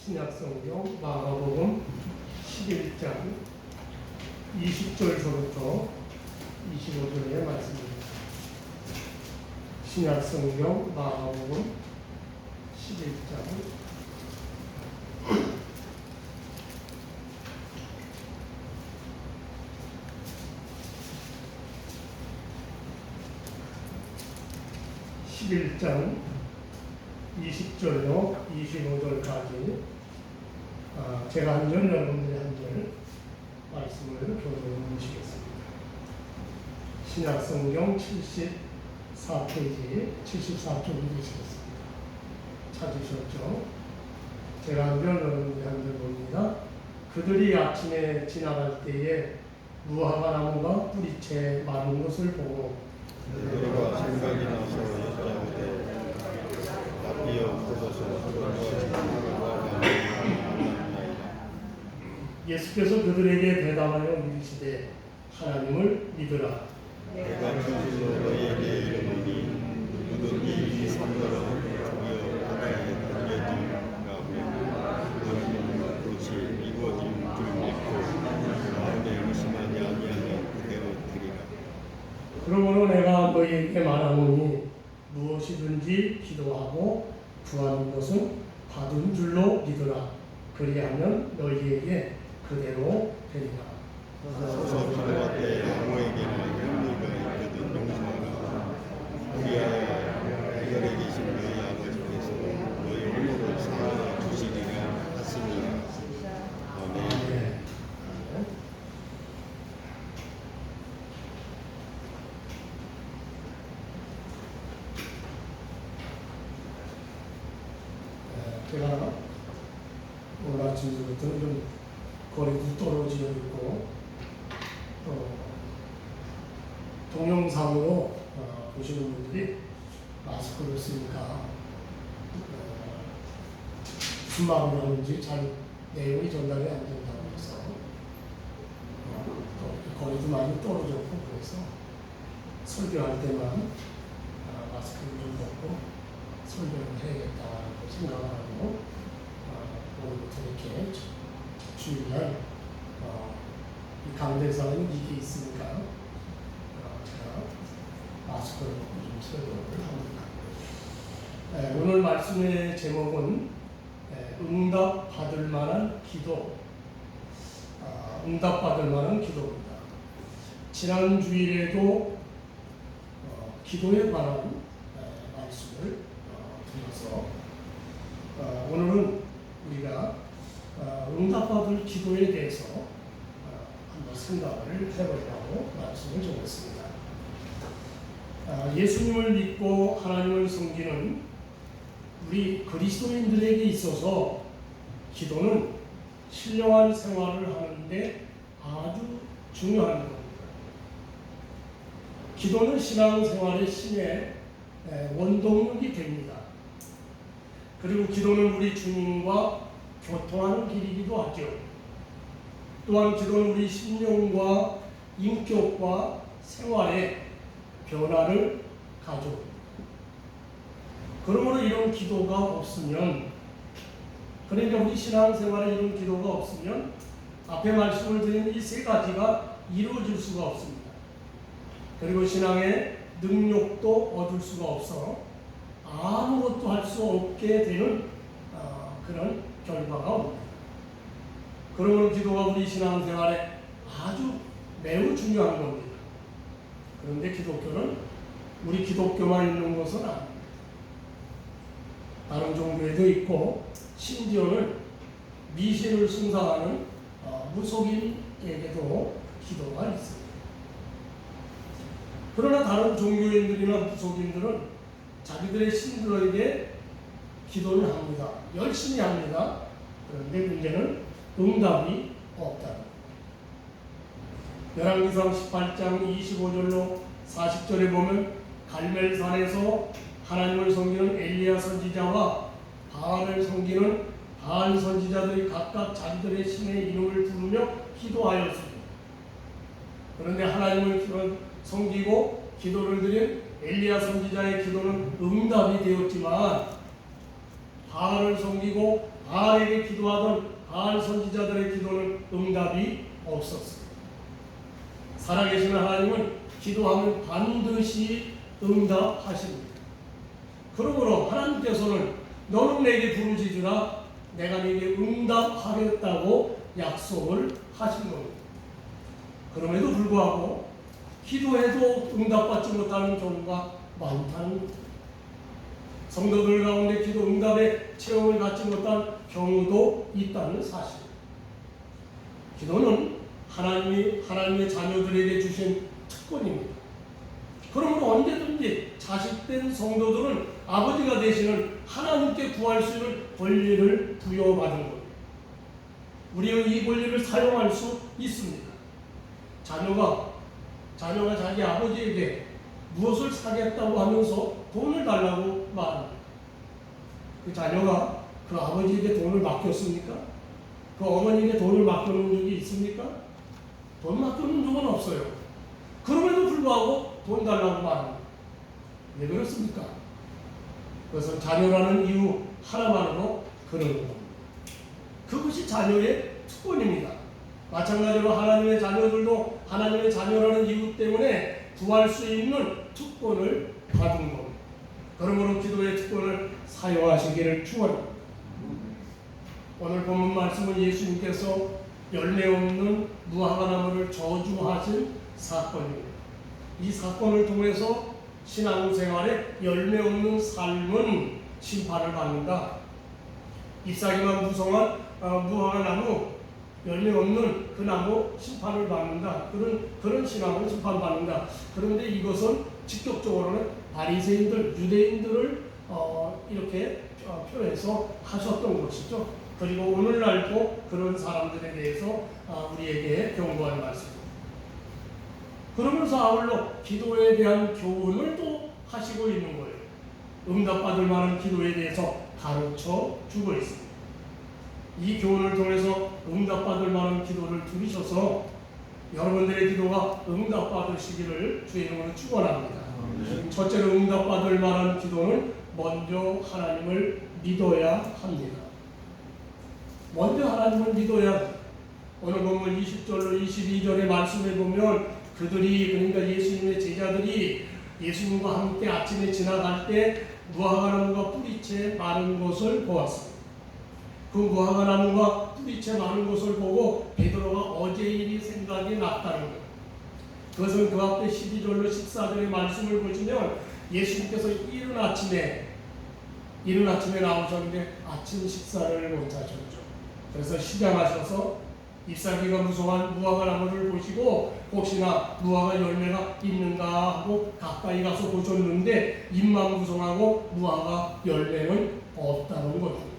신약성경 마가복음 11장 20절서부터 25절의 말씀입니다. 신약성경 마가복음 11장 11장 20절로 25절까지 제가 한 절, 여러분들이 한 절 말씀을 교독해 보시겠습니다. 신약성경 74페이지 74쪽을 보시겠습니다. 찾으셨죠? 제가 한 절, 여러분들이 한 절 봅니다. 그들이 아침에 지나갈 때에 무화과 나무가 뿌리채 마른 것을 보고 그들과 생각이 나서 여짜오되 납비여 보소서. 예수께서 그들에게 대답하여 이르시되 하나님을 믿으라. 내가 진실로 너희에게 이르노니 누구든지 이 산더러 저기요 바다에 던져지라고 하면 그것이 이루어진 줄 믿고 마음에 의심하지 아니하면 그대로 되리라. 그러므로 내가 너희에게 말하노니 무엇이든지 기도하고 구하는 것은 받은 줄로 믿으라. 그리하면 너희에게 그대로 되리라. 서서 기도할 때 아무에게나 영리가 있거든 용서하라. 우리하여 하늘에 계신 너희 아버지께서 너희 허물을 사하여 주시리라 하시니라. 아멘. 제가 오늘 아침부터는 좀 거리도 떨어져 있고 동영상으로 보시는 분들이 마스크를 쓰니까 무슨 마음을 하는지 잘 내용이 전달이 안 된다고 해서 거리도 많이 떨어졌고 그래서 설교할 때만 마스크를 좀 벗고 설교를 해야겠다고 생각을 하고 오늘부터 이렇게 주일날 이 강대상은 이게 있으니까 제가 마스크를 벗고 좀 설교를 합니다. 오늘 말씀의 제목은 응답받을 만한 기도, 응답받을 만한 기도입니다. 지난 주일에도 기도에 관한 말씀을 드려서 오늘은 우리가 응답받을 기도에 대해서 한번 생각을 해보려고 말씀을 적었습니다. 예수님을 믿고 하나님을 섬기는 우리 그리스도인들에게 있어서 기도는 신령한 생활을 하는데 아주 중요한 겁니다. 기도는 신앙생활의 신의 원동력이 됩니다. 그리고 기도는 우리 주님과 교통하는 길이기도 하죠. 또한 기도는 우리 신령과 인격과 생활에 변화를 가져옵니다. 그러므로 이런 기도가 없으면, 그러니까 우리 신앙생활에 이런 기도가 없으면 앞에 말씀을 드린 이 세 가지가 이루어질 수가 없습니다. 그리고 신앙의 능력도 얻을 수가 없어 아무것도 할 수 없게 되는 그런 결과가 옵니다. 그러므로 기도가 우리 신앙생활에 아주 매우 중요한 겁니다. 그런데 기독교는 우리 기독교만 있는 것은 아닙니다. 다른 종교에도 있고 심지어는 미신을 숭상하는 무속인에게도 기도가 있습니다. 그러나 다른 종교인들이나 무속인들은 자기들의 신들에게 기도를 합니다. 열심히 합니다. 그런데 문제는 응답이 없다. 열왕기상 18장 25절로 40절에 보면 갈멜산에서 하나님을 섬기는 엘리야 선지자와 바알을 섬기는 바알 선지자들이 각각 자기들의 신의 이름을 부르며 기도하였습니다. 그런데 하나님을 섬기고 기도를 드린 엘리야 선지자의 기도는 응답이 되었지만 바알을 섬기고 바알에게 기도하던 바알 선지자들의 기도는 응답이 없었습니다. 살아계시는 하나님은 기도하면 반드시 응답하십니다. 그러므로 하나님께서는 너는 내게 부르짖으라 내가 내게 응답하겠다고 약속을 하신 겁니다. 그럼에도 불구하고 기도해도 응답받지 못하는 경우가 많다는 겁니다. 성도들 가운데 기도 응답의 체험을 갖지 못한 경우도 있다는 사실. 기도는 하나님의 자녀들에게 주신 특권입니다. 그러므로 언제든지 자식된 성도들은 아버지가 되시는 하나님께 구할 수 있는 권리를 부여받은 겁니다. 우리는 이 권리를 사용할 수 있습니다. 자녀가 자기 아버지에게 무엇을 사겠다고 하면서 돈을 달라고 말합니다. 그 자녀가 그 아버지에게 돈을 맡겼습니까? 그 어머니에게 돈을 맡겨놓은 적이 있습니까? 돈 맡겨놓은 적은 없어요. 그럼에도 불구하고 돈 달라고 말합니다. 왜 그렇습니까? 그것은 자녀라는 이유 하나만으로 그런 겁니다. 그것이 자녀의 특권입니다. 마찬가지로 하나님의 자녀들도 하나님의 자녀라는 이유 때문에 구할 수 있는 특권을 받은 겁니다. 그러므로 기도의 특권을 사용하시기를 축원합니다. 오늘 본문 말씀은 예수님께서 열매 없는 무화과 나무를 저주하신 사건입니다. 이 사건을 통해서 신앙생활에 열매 없는 삶은 심판을 받는다. 잎사귀만 무성한 무화과 나무, 열매 없는 그 나무 심판을 받는다. 그런 신앙을 심판받는다. 그런데 이것은 직접적으로는 바리새인들, 유대인들을 이렇게 표해서 하셨던 것이죠. 그리고 오늘날도 그런 사람들에 대해서 우리에게 경고할 말씀입니다. 그러면서 아울러 기도에 대한 교훈을 또 하시고 있는 거예요. 응답받을 만한 기도에 대해서 가르쳐 주고 있습니다. 이 교훈을 통해서 응답받을 만한 기도를 들으셔서 여러분들의 기도가 응답받으시기를 주의 이름으로 축원합니다. 첫째로 응답받을 만한 기도는 먼저 하나님을 믿어야 합니다. 먼저 하나님을 믿어야 합니다. 오늘 본문 20절로 22절의 말씀에 보면 그들이, 그러니까 예수님의 제자들이 예수님과 함께 아침에 지나갈 때 무화과나무가 뿌리채 마른 것을 보았습니다. 그 무화과나무가 뿌리채 마른 것을 보고 베드로가 어제 일이 생각이 났다는 거예요. 그것은 그 앞에 12절로 14절의 말씀을 보시면 예수님께서 이른 아침에 나오셨는데 아침 식사를 못 하셨죠. 그래서 시장하셔서 잎사귀가 무성한 무화과 나무를 보시고 혹시나 무화과 열매가 있는가 하고 가까이 가서 보셨는데 잎만 무성하고 무화과 열매는 없다는 거죠.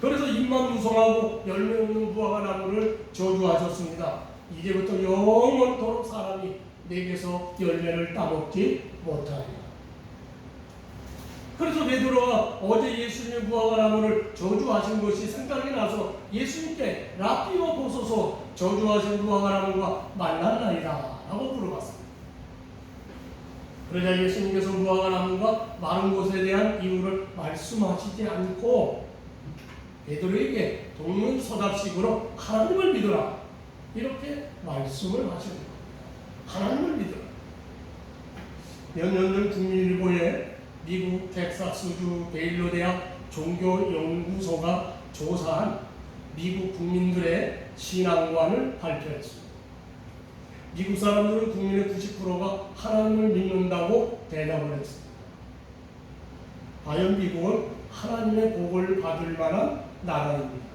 그래서 잎만 무성하고 열매 없는 무화과 나무를 저주하셨습니다. 이제부터 영원토록 사람이 내게서 열매를 따먹지 못하리라. 그래서 베드로가 어제 예수님의 무화과 나무를 저주하신 것이 생각이 나서 예수님께 랍비와 보소서 저주하신 무화과 나무가 말랐나이다 라고 물어봤습니다. 그러자 예수님께서 무화과 나무가 마른 것에 대한 이유를 말씀하시지 않고 베드로에게 동문서답식으로 하나님을 믿어라 이렇게 말씀을 하시는 겁니다. 하나님을 믿어라. 몇 년 전 국민일보에 미국 텍사스주 베일러 대학 종교연구소가 조사한 미국 국민들의 신앙관을 발표했습니다. 미국 사람들은 국민의 90%가 하나님을 믿는다고 대답을 했습니다. 과연 미국은 하나님의 복을 받을 만한 나라입니다.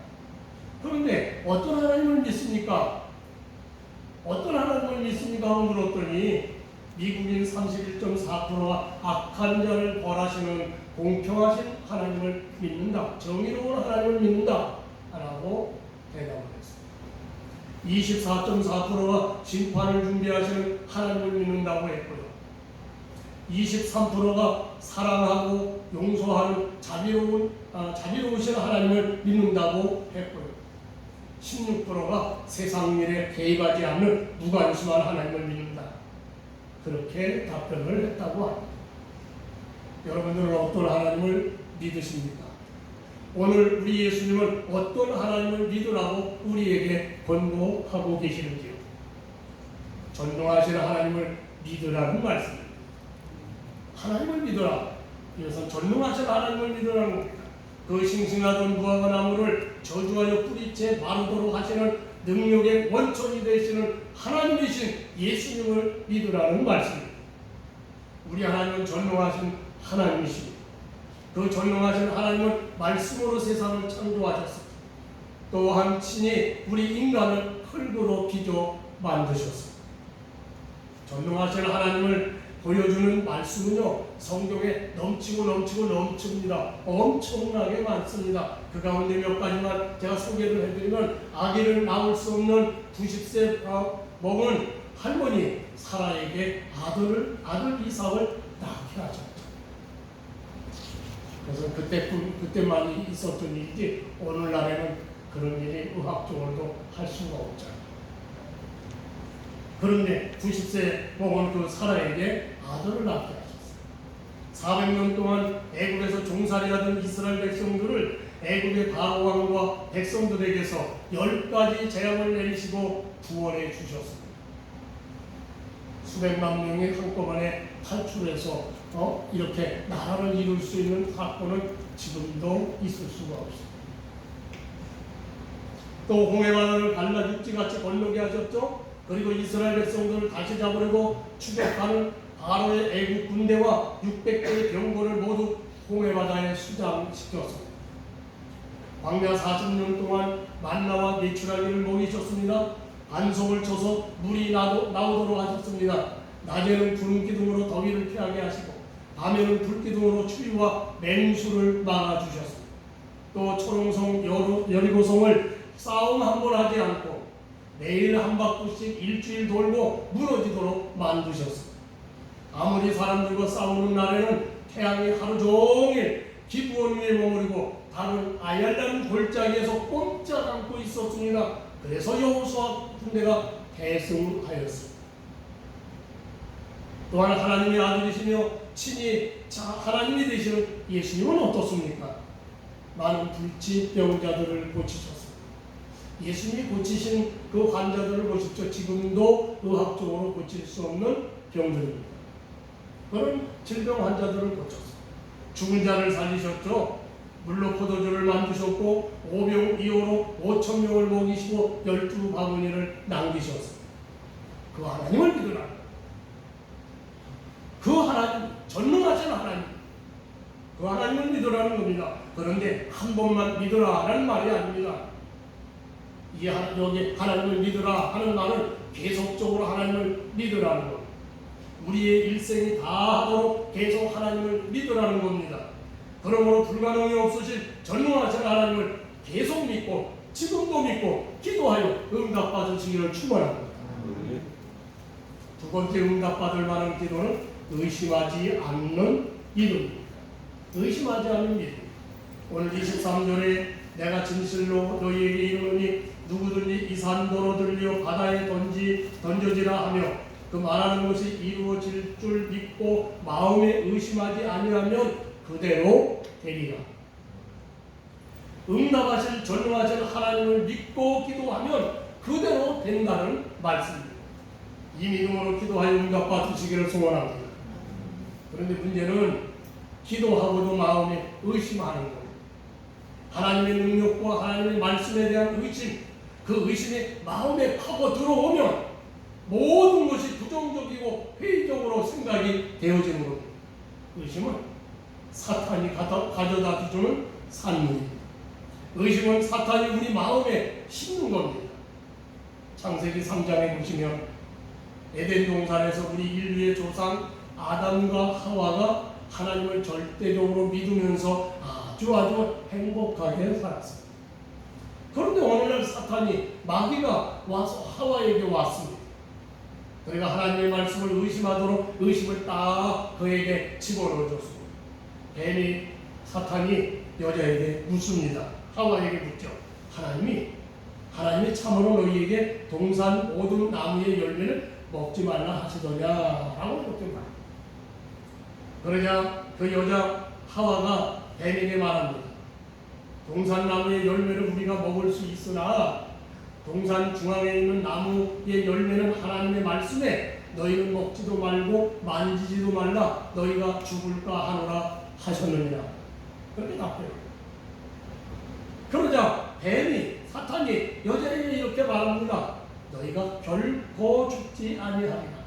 그런데 어떤 하나님을 믿습니까? 어떤 하나님을 믿습니까? 하고 물었더니 미국인 31.4%가 악한 자를 벌하시는 공평하신 하나님을 믿는다. 정의로운 하나님을 믿는다. 라고 대답을 했습니다. 24.4%가 심판을 준비하시는 하나님을 믿는다고 했고요. 23%가 사랑하고 용서하는 자비로우신 하나님을 믿는다고 했고요. 16%가 세상 일에 개입하지 않는 무관심한 하나님을 믿는다. 그렇게 답변을 했다고 합니다. 여러분들은 어떤 하나님을 믿으십니까? 오늘 우리 예수님은 어떤 하나님을 믿으라고 우리에게 권고하고 계시는지요? 전능하신 하나님을 믿으라는 말씀입니다. 하나님을 믿으라. 이것은 전능하신 하나님을 믿으라는 겁니다. 그 싱싱하던 무화과 나무를 저주하여 뿌리째 마르도록 하시는 능력의 원천이 되시는 하나님이신 예수님을 믿으라는 말씀입니다. 우리 하나님은 전능하신 하나님이십니다. 그 전능하신 하나님은 말씀으로 세상을 창조하셨습니다. 또한 친히 우리 인간을 흙으로 빚어 만드셨습니다. 전능하신 하나님을 보여주는 말씀은요, 성경에 넘칩니다. 엄청나게 많습니다. 그 가운데 몇 가지만 제가 소개를 해드리면, 아기를 낳을 수 없는 90세 먹은 할머니 사라에게 아들 이삭을 낳게 하셨죠. 그래서 그때만 있었던 일이지, 오늘날에는 그런 일이 의학적으로도 할 수가 없잖아요. 그런데 90세 먹은 그 사라에게 아들을 낳게 하셨어요. 400년 동안 애굽에서 종살이하던 이스라엘 백성들을 애굽의 바로 왕과 백성들에게서 10가지 재앙을 내리시고 구원해 주셨습니다. 수백만 명이 한꺼번에 탈출해서 이렇게 나라를 이룰 수 있는 사건은 지금도 있을 수가 없습니다. 또 홍해바다를 갈라 육지같이 건너게 하셨죠. 그리고 이스라엘 백성들을 다시 잡으려고 추격하는 바로의 애국 군대와 600개의 병거를 모두 홍해바다에 수장시켰습니다. 광야 40년 동안 만나와 메추라기를 먹이셨습니다. 반송을 쳐서 물이 나오도록 하셨습니다. 낮에는 구름 기둥으로 더위를 피하게 하시고 밤에는 불 기둥으로 추위와 맹수를 막아주셨습니다. 또 초롱성 여리고성을 싸움 한 번 하지 않고 매일 한 바퀴씩 일주일 돌고 무너지도록 만드셨습니다. 아무리 사람들과 싸우는 날에는 태양이 하루 종일 기부원 위에 머무르고 다른 아얄란 골짜기에서 꼼짝 않고 있었습니다. 그래서 여호수아 군대가 대승하였습니다. 또한 하나님의 아들이시며 친히 하나님이 되시는 예수님은 어떻습니까? 많은 불치병자들을 고치셨습니다. 예수님이 고치신 그 환자들을 보십시오. 지금도 의학적으로 고칠 수 없는 병들입니다. 그런 질병 환자들을 고쳤습니다. 죽은 자를 살리셨죠. 물로 포도주를 만드셨고 오병이어로 5,000명을 먹이시고 12바구니를 남기셨습니다. 그 하나님을 믿으라. 그 하나님, 전능하신 하나님, 그 하나님을 믿으라는 겁니다. 그런데 한 번만 믿으라라는 말이 아닙니다. 여기 하나님을 믿으라 하는 말은 계속적으로 하나님을 믿으라는 겁니다. 우리의 일생이 다 하도록 계속 하나님을 믿으라는 겁니다. 그러므로 불가능이 없으실 전능하신 하나님을 계속 믿고 지금도 믿고 기도하여 응답받으시기를 축원합니다. 두 번째 응답받을 만한 기도는 의심하지 않는 믿음입니다. 의심하지 않는 믿음. 오늘 23절에 내가 진실로 너희에게 이르노니 누구든지 이 산도로 들려 바다에 던져지라 하며 그 말하는 것이 이루어질 줄 믿고 마음에 의심하지 아니하면 그대로 되리라. 응답하실 전능하신 하나님을 믿고 기도하면 그대로 된다는 말씀입니다. 이 믿음으로 기도하여 응답받으시기를 소원합니다. 그런데 문제는 기도하고도 마음에 의심하는 겁니다. 하나님의 능력과 하나님의 말씀에 대한 의심, 그 의심이 마음에 파고 들어오면 모든 것이 부정적이고 회의적으로 생각이 되어지는 겁니다. 의심은 사탄이 가져다 주는 산물입니다. 의심은 사탄이 우리 마음에 심는 겁니다. 창세기 3장에 보시면 에덴 동산에서 우리 인류의 조상 아담과 하와가 하나님을 절대적으로 믿으면서 아주 행복하게 살았습니다. 그런데 오늘날 사탄이 마귀가 와서 하와에게 왔습니다. 그러니까 하나님의 말씀을 의심하도록 의심을 딱 그에게 집어넣어줬습니다. 뱀이 사탄이 여자에게 묻습니다. 하와에게 묻죠. 하나님이 참으로 너희에게 동산 모든 나무의 열매를 먹지 말라 하시더냐라고 이렇게 말합니다. 그러자 그 여자 하와가 뱀에게 말합니다. 동산나무의 열매를 우리가 먹을 수 있으나 동산 중앙에 있는 나무의 열매는 하나님의 말씀에 너희는 먹지도 말고 만지지도 말라 너희가 죽을까 하노라 하셨느니라. 그렇게 답해요. 그러자 뱀이 사탄이 여자에게 이렇게 말합니다. 너희가 결코 죽지 아니하리라.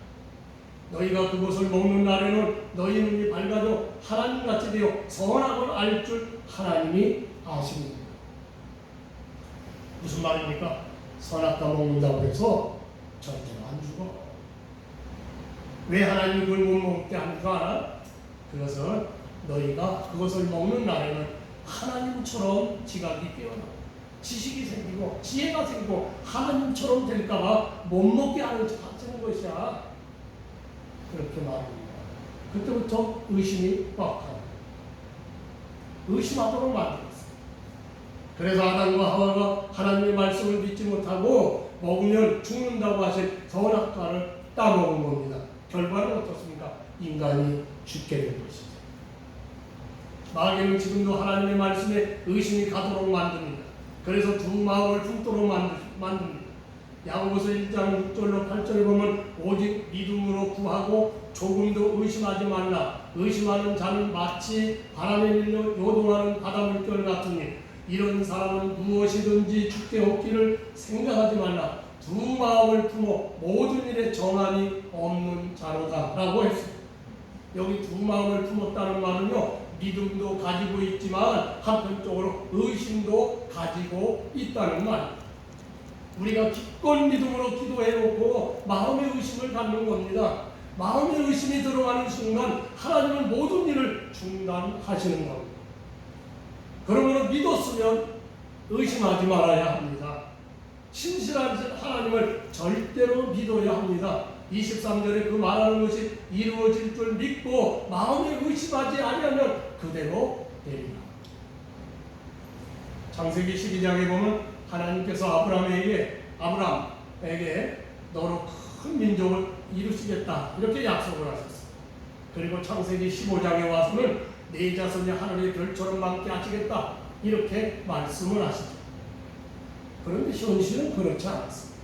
너희가 그것을 먹는 날에는 너희 눈이 밝아져 하나님같이 되어 선악을 알 줄 하나님이 아십니다. 무슨 말입니까? 선악과 먹는다고 해서 절대로 안 죽어. 왜 하나님이 그걸 못 먹게 하는 줄 알아? 그것은 너희가 그것을 먹는 날에는 하나님처럼 지각이 깨어나고 지식이 생기고 지혜가 생기고 하나님처럼 될까봐 못 먹게 하는 것이야. 그렇게 말합니다. 그때부터 의심이 꽉 하고 의심하도록 만들었어요. 그래서 아담과 하와가 하나님의 말씀을 믿지 못하고 먹으면 죽는다고 하신 선악과를 따먹은 겁니다. 결과는 어떻습니까? 인간이 죽게 된 것이죠. 마귀는 지금도 하나님의 말씀에 의심이 가도록 만듭니다. 그래서 두 마음을 품도록 만듭니다. 야고보서 1장 6절로 8절에 보면 오직 믿음으로 구하고 조금도 의심하지 말라. 의심하는 자는 마치 바람에 밀려 요동하는 바닷물결 같으니 이런 사람은 무엇이든지 죽게 얻기를 생각하지 말라. 두 마음을 품어 모든 일에 정함이 없는 자로다 라고 했습니다. 여기 두 마음을 품었다는 말은요, 믿음도 가지고 있지만 한편적으로 의심도 가지고 있다는 말입니다. 우리가 기꺼운 믿음으로 기도해놓고 마음의 의심을 갖는 겁니다. 마음의 의심이 들어가는 순간 하나님은 모든 일을 중단하시는 겁니다. 그러므로 믿었으면 의심하지 말아야 합니다. 신실한 하나님을 절대로 믿어야 합니다. 23절에 그 말하는 것이 이루어질 줄 믿고 마음에 의심하지 아니하면 그대로 되리라. 창세기 12장에 보면 하나님께서 아브라함에게 너로 큰 민족을 이루시겠다 이렇게 약속을 하셨어요. 그리고 창세기 15장에 와서는 네 자손이 하늘의 별처럼 많게 하시겠다 이렇게 말씀을 하시죠. 그런데 현실은 그렇지 않았습니다.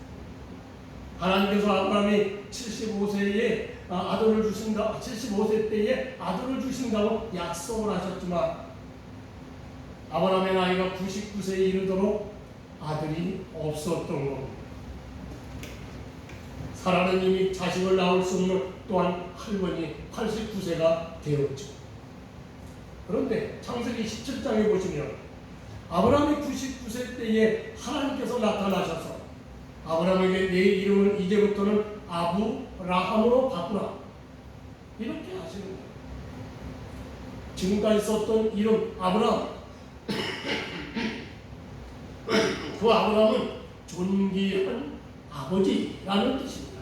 하나님께서 아브라함이 75세에 아들을 주신다, 75세 때에 아들을 주신다고 약속을 하셨지만 아브라함의 나이가 99세에 이르도록 아들이 없었던 겁니다. 사라는 이미 자식을 낳을 수 없는 또한 할머니 89세가 되었죠. 그런데 창세기 17장에 보시면 아브라함이 99세 때에 하나님께서 나타나셔서 아브라함에게 내 이름을 이제부터는 아브라함으로 바꾸라 이렇게 하시는 거예요. 지금까지 썼던 이름 아브라함 그 아브라함은 존귀한 아버지라는 뜻입니다.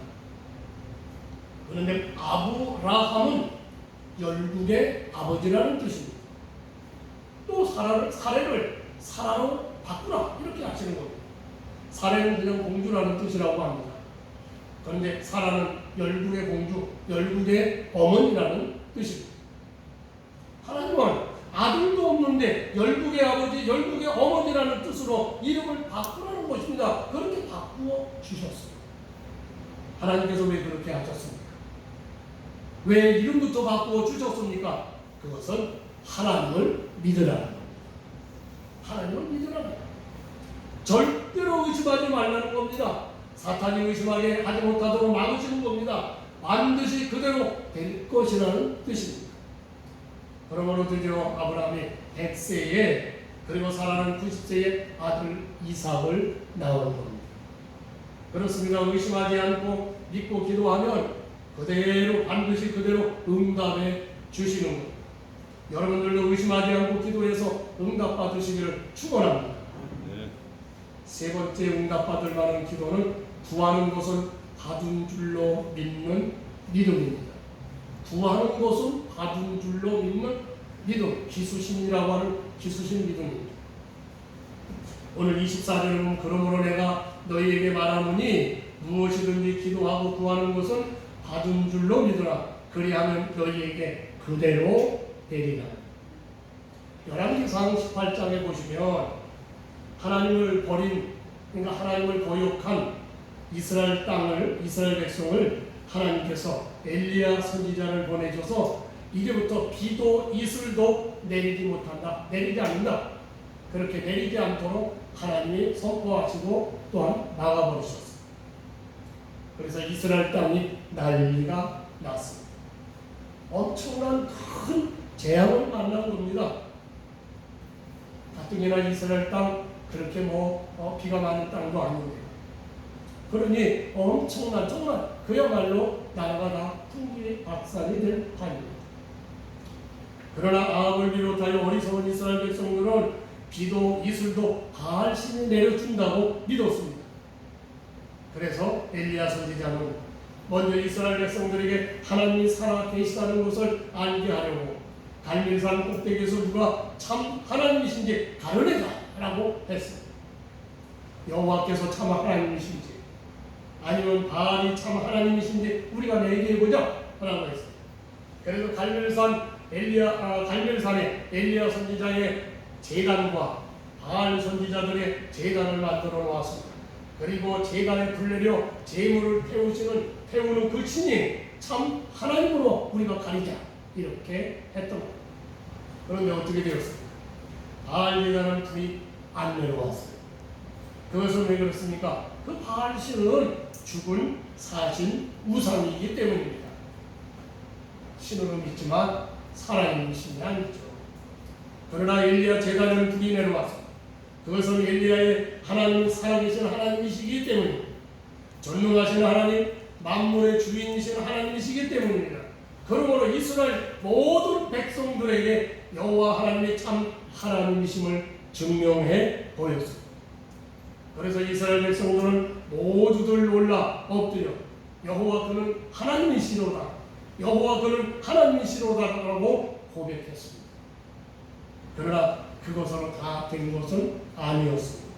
그런데 아브라함은 열국의 아버지라는 뜻입니다. 또 사례를 사라로 바꾸라 이렇게 하시는 겁니다. 사례는 그냥 공주라는 뜻이라고 합니다. 그런데 사라는 열국의 공주, 열국의 어머니라는 뜻입니다. 하나님은 아들도 없는데 열국의 아버지, 열국의 어머니라는 뜻으로 이름을 바꾸라는 것입니다. 그렇게 바꾸어 주셨습니다. 하나님께서 왜 그렇게 하셨습니까? 왜 이름부터 바꾸어 주셨습니까? 그것은 하나님을 믿으라는 겁니다. 하나님을 믿으라는 겁니다. 절대로 의심하지 말라는 겁니다. 사탄이 의심하게 하지 못하도록 막으시는 겁니다. 반드시 그대로 될 것이라는 뜻입니다. 그러므로 드디어 아브라함이 100세에 그리고 사라는 90세에 아들 이삭을 낳은 겁니다. 그렇습니다. 의심하지 않고 믿고 기도하면 그대로 반드시 그대로 응답해 주시는 겁니다. 여러분들도 의심하지 않고 기도해서 응답받으시기를 축원합니다. 세 번째 응답받을 만한 기도는 구하는 것을 받은 줄로 믿는 믿음입니다. 구하는 것은 받은 줄로 믿는 믿음, 기수신이라고 하는 기수신 믿음입니다. 오늘 24절에 보면 그러므로 내가 너희에게 말하노니 무엇이든지 기도하고 구하는 것은 받은 줄로 믿으라. 그리하면 너희에게 그대로 되리라. 열왕기상 18장에 보시면 하나님을 버린, 그러니까 하나님을 거역한 이스라엘 백성을 하나님께서 엘리야 선지자를 보내줘서 이제부터 비도 이슬도 내리지 못한다, 내리지 않는다, 그렇게 내리지 않도록 하나님이 선포하시고 또한 막아버리셨습니다. 그래서 이스라엘 땅이 난리가 났습니다. 엄청난 큰 재앙을 만난 겁니다. 가뜩이나 이스라엘 땅 그렇게 비가 많은 땅도 아닌데, 그러니 엄청난, 정말 그야말로 나라가 다 풍비박산이 될 판입니다. 그러나 아합을 비롯하여 어리석은 이스라엘 백성들은 비도 이슬도 바알 신이 내려준다고 믿었습니다. 그래서 엘리야 선지자는 먼저 이스라엘 백성들에게 하나님이 살아 계시다는 것을 알게 하려고 갈멜산 꼭대기에서 누가 참 하나님이신지 가르내자라고 했습니다. 여호와께서 참 하나님이신지 아니면 바알이 참 하나님이신지 우리가 얘기해보자 라고 했습니다. 그래서 갈멜산에 엘리야 선지자의 제단과 바알 선지자들의 제단을 만들어 놓았습니다. 그리고 제단에 불내려 제물을 태우는 그 신이 참 하나님으로 우리가 가리자, 이렇게 했던 겁니다. 그런데 어떻게 되었습니까? 바알 제단은 불이 안 내려왔어요. 그것은 왜 그렇습니까? 그 바알 신은 죽은 사신 우상이기 때문입니다. 신으로 믿지만 살아있는 신이 아니죠. 그러나 엘리야 제단에는 불이 내려왔습니다. 그것은 엘리야의 하나님, 살아계신 하나님이시기 때문입니다. 전능하신 하나님, 만물의 주인이신 하나님이시기 때문입니다. 그러므로 이스라엘 모든 백성들에게 여호와 하나님이 참 하나님이심을 증명해 보였습니다. 그래서 이스라엘 백성들은 모두들 놀라 엎드려 여호와 그는 하나님이시로다, 여호와 그는 하나님이시로다라고 고백했습니다. 그러나 그것으로 다 된 것은 아니었습니다.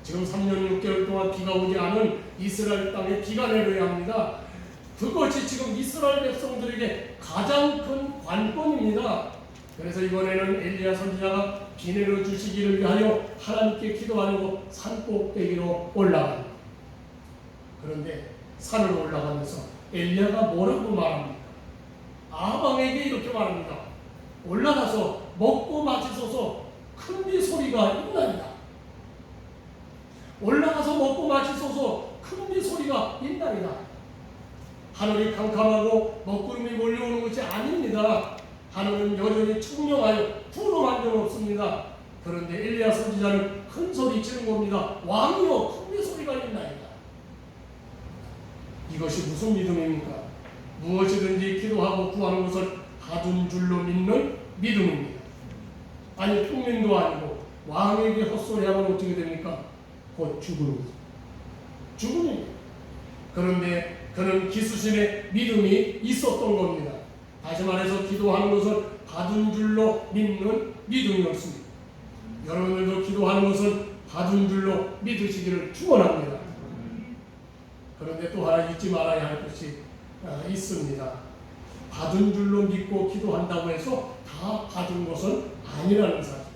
지금 3년 6개월 동안 비가 오지 않은 이스라엘 땅에 비가 내려야 합니다. 그것이 지금 이스라엘 백성들에게 가장 큰 관건입니다. 그래서 이번에는 엘리야 선지자가 비 내려 주시기를 위하여 하나님께 기도하려고 산 꼭대기로 올라갑니다. 그런데 산을 올라가면서 엘리야가 뭐라고 말합니까? 아방에게 이렇게 말합니다. 올라가서 먹고 마시소서 큰 비 소리가 있나이다. 올라가서 먹고 마시소서 큰 비 소리가 있나이다. 하늘이 캄캄하고 먹구름이 몰려오는 것이 아닙니다. 하늘은 여전히 청명하여 푸른 점 없습니다. 그런데 엘리야 선지자는 큰 소리 치는 겁니다. 왕이여, 큰 비 소리가 있나이다. 이것이 무슨 믿음입니까? 무엇이든지 기도하고 구하는 것을 받은 줄로 믿는 믿음입니다. 아니, 평민도 아니고 왕에게 헛소리하면 어떻게 됩니까? 곧 죽음입니다. 죽음입니다. 그런데 그는 기수신의 믿음이 있었던 겁니다. 다시 말해서 기도하는 것을 받은 줄로 믿는 믿음이었습니다. 여러분들도 기도하는 것을 받은 줄로 믿으시기를 축원합니다. 그런데 또 하나 잊지 말아야 할 것이 있습니다. 받은 줄로 믿고 기도한다고 해서 다 받은 것은 아니라는 사실.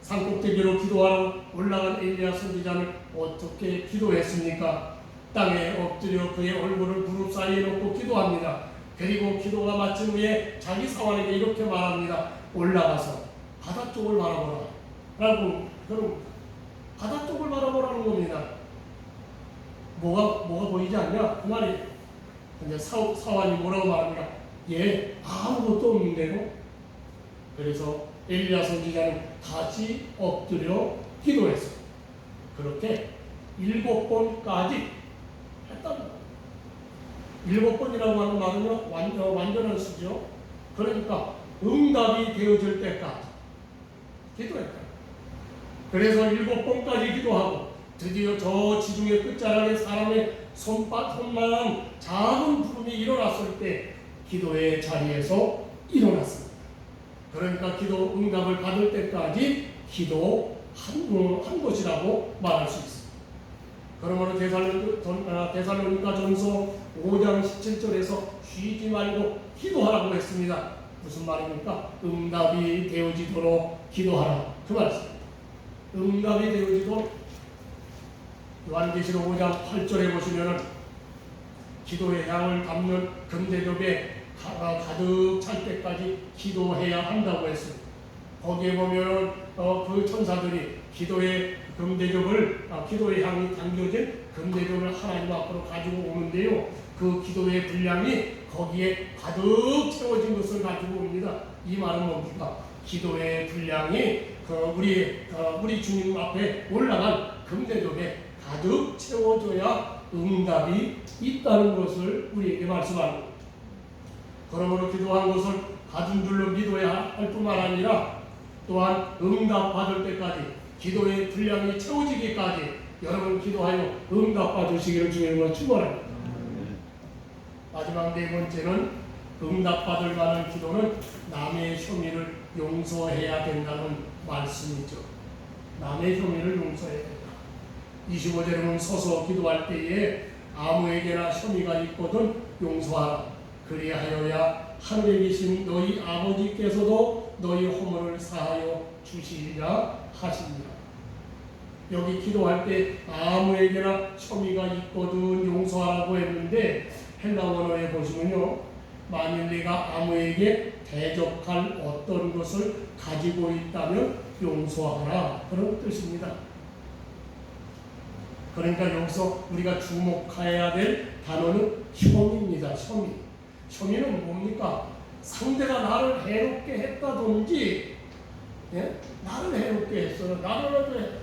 산꼭대기로 기도하러 올라간 엘리야 선지자는 어떻게 기도했습니까? 땅에 엎드려 그의 얼굴을 무릎 사이에 놓고 기도합니다. 그리고 기도가 마친 후에 자기 사환에게 이렇게 말합니다. 올라가서 바다 쪽을 바라보라 라고. 그럼 바다 쪽을 바라보라는 겁니다. 뭐가 보이지 않냐? 그 말이에요. 근데 사환이 뭐라고 말합니까? 예, 아무것도 없는데요. 그래서 엘리야 선지자는 다시 엎드려 기도했어요. 그렇게 7번까지 했답니다. 7번이라고 하는 말은요, 완전한 수죠. 그러니까 응답이 되어질 때까지 기도했다. 그래서 7번까지 기도하고 드디어 저 지중해 끝자락에 사람의 손만한 작은 구름이 일어났을 때 기도의 자리에서 일어났습니다. 그러니까 기도 응답을 받을 때까지 기도한 것이라고 말할 수 있습니다. 그러므로 데살로니가 전서 5장 17절에서 쉬지 말고 기도하라고 했습니다. 무슨 말입니까? 응답이 되어지도록 기도하라. 그 말씀. 응답이 되어지도록. 요한계시록 5장 8절에 보시면은 기도의 향을 담는 금대접에 가득 찰 때까지 기도해야 한다고 했습니다. 거기에 보면 그 천사들이 기도의 금대접을 기도의 향이 담겨진 금대접을 하나님 앞으로 가지고 오는데요. 그 기도의 분량이 거기에 가득 채워진 것을 가지고 옵니다. 이 말은 뭡니까? 기도의 분량이 우리 주님 앞에 올라간 금대접에 가득 채워져야 응답이 있다는 것을 우리에게 말씀합니다. 그러므로 기도한 것을 가진 줄로 믿어야 할 뿐만 아니라 또한 응답받을 때까지 기도의 분량이 채워지기까지 여러분 기도하여 응답받으시기를 주님으로 축원합니다. 마지막 네 번째는 응답받을 만한 기도는 남의 혐의를 용서해야 된다는 말씀이죠. 남의 혐의를 용서해야 된다. 25절에는 서서 기도할 때에 아무에게나 혐의가 있거든 용서하라. 그리하여야 하늘에 계신 너희 아버지께서도 너희 허물을 사하여 주시리라 하십니다. 여기 기도할 때 아무에게나 혐의가 있거든 용서하라고 했는데 헬라 원어에 보시면요, 만일 내가 아무에게 대적할 어떤 것을 가지고 있다면 용서하라, 그런 뜻입니다. 그러니까 여기서 우리가 주목해야 될 단어는 혐의입니다. 혐의는 뭡니까? 상대가 나를 해롭게 했다든지, 나를 해롭게 했어. 나를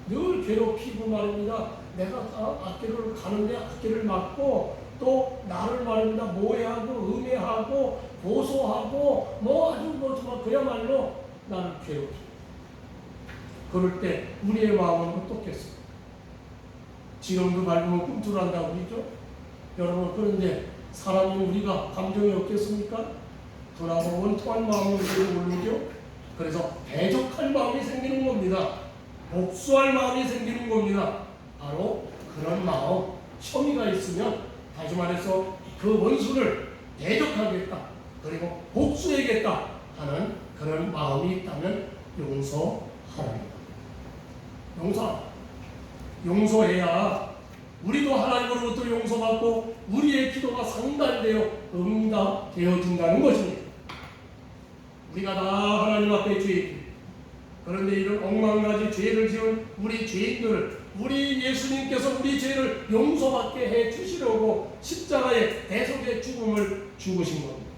늘 괴롭히고 말입니다. 내가 앞길을 가는데 앞길을 막고 또 나를 말입니다. 모해하고 음해하고 고소하고 아주 그야말로 나를 괴롭혀. 그럴 때 우리의 마음은 어떻겠습니까? 지렁도 밟으면 꿈틀한다고 그러죠. 여러분, 그런데 사람이 우리가 감정이 없겠습니까? 돌아보면 토한 마음이 우리를 모르죠. 그래서 대적할 마음이 생기는 겁니다. 복수할 마음이 생기는 겁니다. 바로 그런 마음, 혐의가 있으면, 다시 말해서 그 원수를 대적하겠다, 그리고 복수해야겠다 하는 그런 마음이 있다면 용서하라. 용서해야 우리도 하나님으로부터 용서받고 우리의 기도가 상달되어 응답되어진다는 것입니다. 우리가 다 하나님 앞에 죄인, 그런데 이런 엉망가지 죄를 지은 우리 죄인들을 우리 예수님께서 우리 죄를 용서받게 해 주시려고 십자가의 대속의 죽음을 죽으신 겁니다.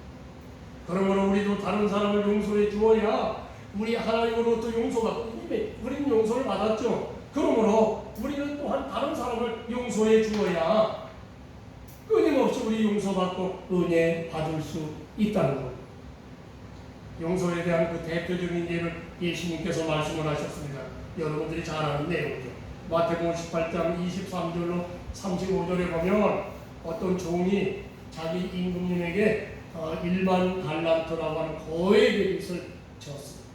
그러므로 우리도 다른 사람을 용서해 주어야 우리 하나님으로부터 용서받고, 이미 우리는 용서를 받았죠. 그러므로 우리는 또한 다른 사람을 용서해 주어야 끊임없이 우리 용서받고 은혜 받을 수 있다는 겁니다. 용서에 대한 그 대표적인 예를 예수님께서 말씀을 하셨습니다. 여러분들이 잘 아는 내용이죠. 마태복음 18장 23절로 35절에 보면 어떤 종이 자기 임금님에게 1만 달란트라고 하는 거액의 빚을 졌습니다.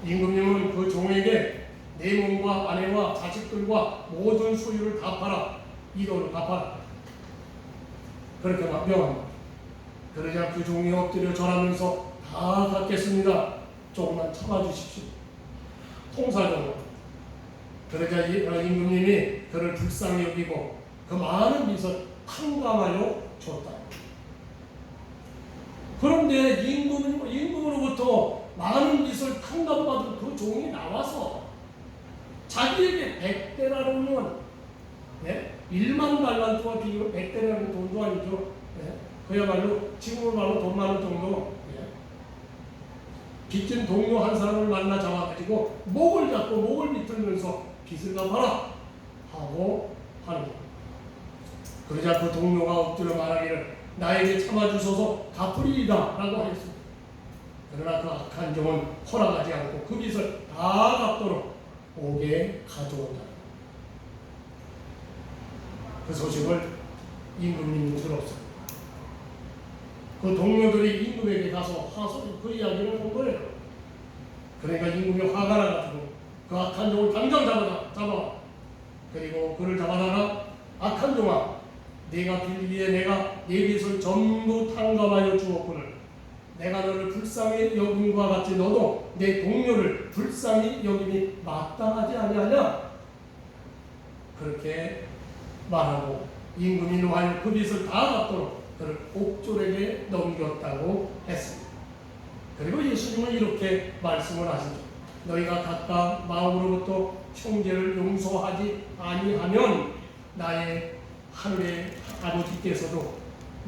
임금님은 그 종에게 내 몸과 아내와 자식들과 모든 소유를 다 팔아, 이 돈을 갚아라, 그렇게 명합니다. 그러자 그 종이 엎드려 절하면서 다 갚겠습니다, 조금만 참아주십시오, 통사정으로. 그러자 임금님이 그를 불쌍히 여기고 그 많은 빚을 탕감하여 줬다. 그런데 임금으로부터 많은 빚을 탕감받은 그 종이 나와서 자기에게 100대라는 1만 달란트와 비교, 100대라는 돈도 아니죠. 그야말로 지금으로 말로 돈 많은 정도. 빚진 동료 한 사람을 만나 잡아가지고 목을 잡고 목을 비틀면서 빚을 갚아라 하고 하는 겁니다. 그러자 그 동료가 엎드려 말하기를 나에게 참아주소서 갚으리이다 라고 하였습니다. 그러나 그 악한 종은 허락하지 않고 그 빚을 다 갚도록 옥에 가져온다. 그 소식을 임금님이 들었습니다. 그 동료들이 임금에게 가서 그 이야기를 한 거예요. 그러니까 임금이 화가 나가지고 그 악한 종을 당장 잡아. 그리고 그를 잡아다가 악한 종아, 내가 빌기에 내가 내 빚을 전부 탕감하여 주었거늘 내가 너를 불쌍히 여김과 같이 너도 내 동료를 불쌍히 여김이 마땅하지 아니하냐? 그렇게 말하고 임금이 노하여 그 빚을 다 갚도록 그를 옥졸에게 넘겼다고 했습니다. 그리고 예수님은 이렇게 말씀을 하시죠. 너희가 각각 마음으로부터 형제를 용서하지 아니하면 나의 하늘의 아버지께서도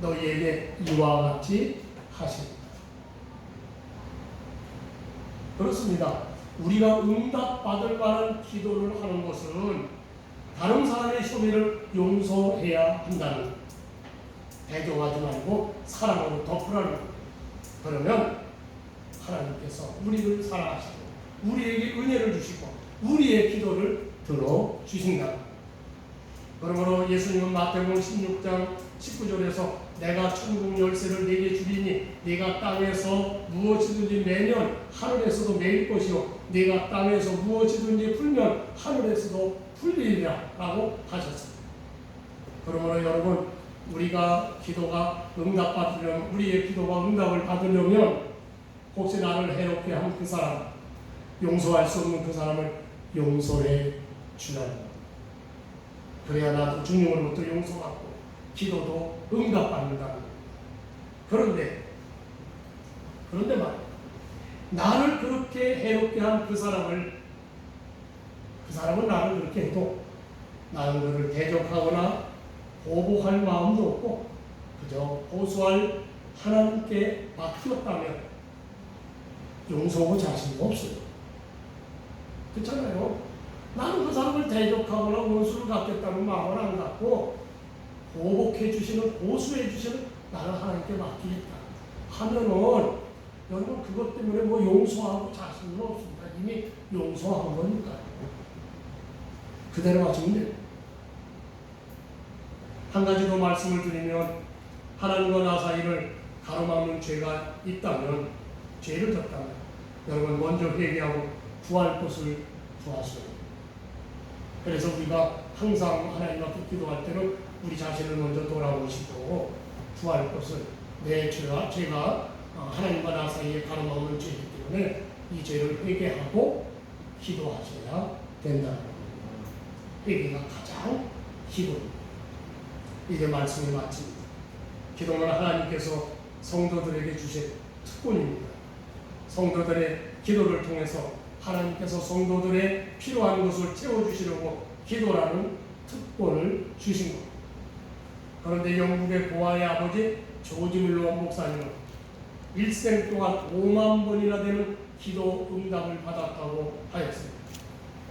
너희에게 이와 같이 하십니다. 그렇습니다. 우리가 응답받을 만한 기도를 하는 것은 다른 사람의 혐의를 용서해야 한다는 것. 대적하지 말고 사랑으로 덮으라는 것. 그러면 하나님께서 우리를 사랑하시고 우리에게 은혜를 주시고 우리의 기도를 들어주신다. 그러므로 예수님은 마태복음 16장 19절에서 내가 천국 열쇠를 네게 주리니 네가 땅에서 무엇이든지 매면 하늘에서도 매일 것이요 네가 땅에서 무엇이든지 풀면 하늘에서도 풀리리라 라고 하셨습니다. 그러므로 여러분 우리가 기도가 응답받으려면 우리의 기도가 응답을 받으려면 혹시 나를 해롭게 한 그 사람 용서할 수 없는 그 사람을 용서해 주라. 그래야 나도 주님으로부터 용서받고 기도도 응답받는다는 거예요. 그런데 말이야. 나를 그렇게 해롭게 한 그 사람은 나를 그렇게 해도 나는 그를 대적하거나 보복할 마음도 없고 그저 호소할 하나님께 맡겼다면 용서하고 자신도 없어요. 그렇잖아요. 나는 그 사람을 대적하거나 원수를 갚겠다는 마음을 안 갖고 보복해 주시는, 호소해 주시는 나는 하나님께 맡기겠다 하면은 여러분 그것 때문에 뭐 용서하고 자신은 없습니다. 이미 용서한 거니까요. 그대로 하시면 돼요. 한 가지 더 말씀을 드리면 하나님과 나 사이를 가로막는 죄가 있다면 죄를 졌다면 여러분 먼저 회개하고 구할 것을 구하시오. 그래서 우리가 항상 하나님 앞에 기도할 때는 우리 자신을 먼저 돌아보시고 구할 것을 내 죄가 하나님과 나 사이에 가로막는 죄이기 때문에 이 죄를 회개하고 기도하셔야 된다는 겁니다. 회개가 가장 기본입니다. 이제 말씀이 마칩니다. 기도는 하나님께서 성도들에게 주신 특권입니다. 성도들의 기도를 통해서 하나님께서 성도들의 필요한 것을 채워주시려고 기도라는 특권을 주신 겁니다. 그런데 영국의 고아의 아버지 조지 밀러 목사님은 일생 동안 5만 번이나 되는 기도 응답을 받았다고 하였습니다.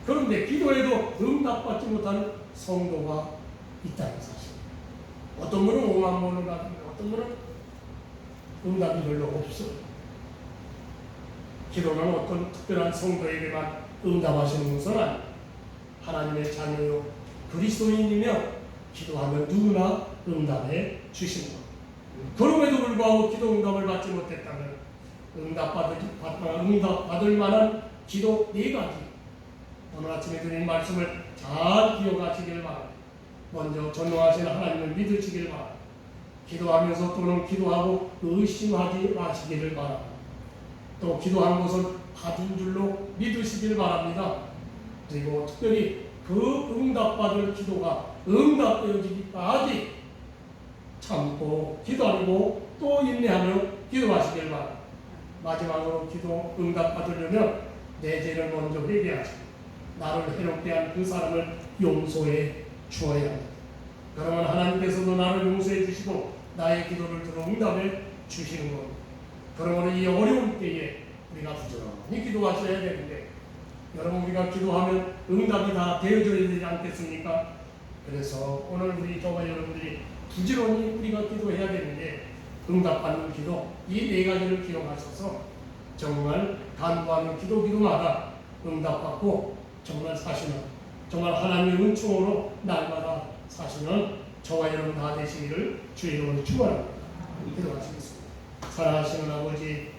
그런데 기도에도 응답받지 못하는 성도가 있다는 사실. 어떤 분은 5만 번을 받는데 어떤 분은 응답이 별로 없어요. 기도는 어떤 특별한 성도에게만 응답하시는 것은 아닙니다. 하나님의 자녀요 그리스도인이며 기도하면 누구나 응답해 주시는 것. 그럼에도 불구하고 기도 응답을 받지 못했다면 응답받을 만한 기도 4가지 오늘 아침에 드린 말씀을 잘 기억하시길 바랍니다. 먼저 전능하신 하나님을 믿으시길 바랍니다. 기도하면서 또는 기도하고 의심하지 마시기를 바랍니다. 또 기도한 것은 받은 줄로 믿으시길 바랍니다. 그리고 특별히 그 응답받을 기도가 응답되어지기까지 참고 기다리고 또 인내하며 기도하시길 바랍니다. 마지막으로 기도 응답받으려면 내 죄를 먼저 회개하시고 나를 해롭게 한 그 사람을 용서해 주어야 합니다. 그러면 하나님께서도 나를 용서해 주시고 나의 기도를 들어 응답해 주시는 겁니다. 그러므로 이 어려운 때에 우리가 부지런히 기도하셔야 되는데 여러분 우리가 기도하면 응답이 다 되어져야 되지 않겠습니까? 그래서 오늘 저와 여러분들이 부지런히 우리가 기도해야 되는데 응답받는 기도 이 4가지를 기억하셔서 정말 간구하는 기도마다 응답받고 정말 사시는 정말 하나님의 은총으로 날마다 사시는 저와 여러분 다 되시기를 주의 이름으로 축원합니다. 기도하시겠습니다. 사랑하시는 아버지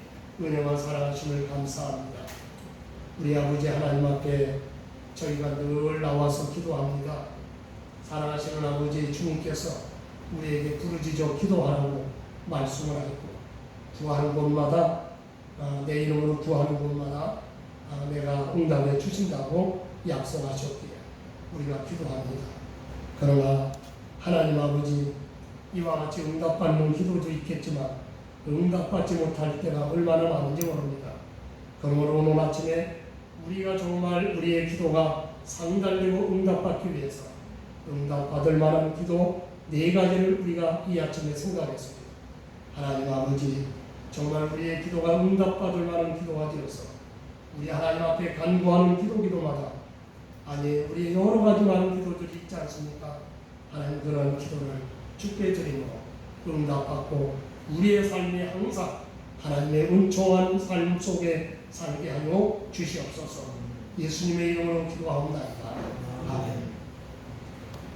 은혜와 사랑하심을 감사합니다. 우리 아버지 하나님 앞에 저희가 늘 나와서 기도합니다. 사랑하시는 아버지 주님께서 우리에게 부르짖어 기도하라고 말씀을 하였고, 구하는 곳마다 내 이름으로 구하는 곳마다 내가 응답해 주신다고 약속하셨기에 우리가 기도합니다. 그러나 하나님 아버지, 이와 같이 응답받는 기도도 있겠지만 응답받지 못할 때가 얼마나 많은지 모릅니다. 그러므로 오늘 아침에 우리가 정말 우리의 기도가 상달되고 응답받기 위해서 응답받을 만한 기도 4가지를 우리가 이 아침에 생각했습니다. 하나님 아버지, 정말 우리의 기도가 응답받을 만한 기도가 되어서 우리 하나님 앞에 간구하는 기도마다, 아니 우리 여러 가지 많은 기도들이 있지 않습니까? 하나님, 그런 기도를 주께 드리므로 응답받고 우리의 삶이 항상 하나님의 은총한 삶 속에 살게 하여 주시옵소서. 예수님의 이름으로 기도하옵나이다. 아멘.